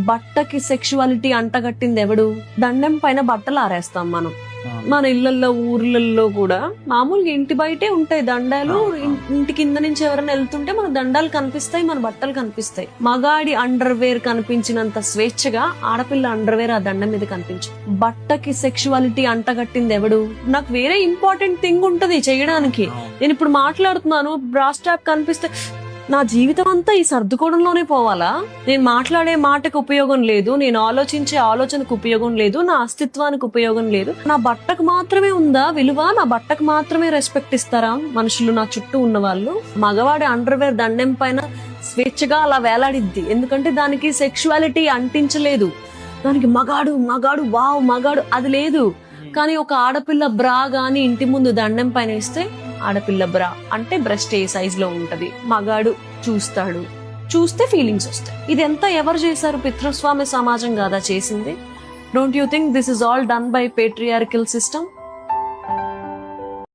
బట్టకి sexuality అంటగట్టింది ఎవడు? దండం పైన బట్టలు ఆరేస్తాం మనం. మన ఇళ్లలో ఊర్లలో కూడా మామూలుగా ఇంటి బయటే ఉంటాయి దండాలు. ఇంటి కింద నుంచి ఎవరైనా వెళ్తుంటే మన దండాలు కనిపిస్తాయి, మన బట్టలు కనిపిస్తాయి. మగాడి అండర్ వేర్ కనిపించినంత స్వేచ్ఛగా ఆడపిల్ల అండర్ వేర్ ఆ దండం మీద కనిపించు. బట్టకి సెక్షువాలిటీ అంటగట్టింది ఎవడు? నాకు వేరే ఇంపార్టెంట్ థింగ్ ఉంటది చేయడానికి. నేను ఇప్పుడు మాట్లాడుతున్నాను, బ్రా స్ట్రాప్ కనిపిస్తే నా జీవితం అంతా ఈ సర్దుకోవడంలోనే పోవాలా? నేను మాట్లాడే మాటకు ఉపయోగం లేదు, నేను ఆలోచించే ఆలోచనకు ఉపయోగం లేదు, నా అస్తిత్వానికి ఉపయోగం లేదు. నా బట్టకు మాత్రమే ఉందా విలువ? నా బట్టకు మాత్రమే రెస్పెక్ట్ ఇస్తారా మనుషులు, నా చుట్టూ ఉన్న వాళ్ళు? మగవాడి అండర్వేర్ దండెం పైన స్వేచ్ఛగా అలా వేలాడిద్ది, ఎందుకంటే దానికి సెక్షువాలిటీ అంటించలేదు. దానికి మగాడు మగాడు వావ్ మగాడు అది లేదు. కానీ ఒక ఆడపిల్ల బ్రా గాని ఇంటి ముందు దండం పైన ఇస్తే, ఆడపిల్ల బ్రా అంటే బ్రెస్ట్ ఏ సైజ్ లో ఉంటది, మగాడు చూస్తాడు, చూస్తే ఫీలింగ్స్ వస్తాయి. ఇదంతా ఎవరు చేశారు? పితృస్వామ్య సమాజం కాదా చేసింది? Don't you think this is all done by patriarchal system?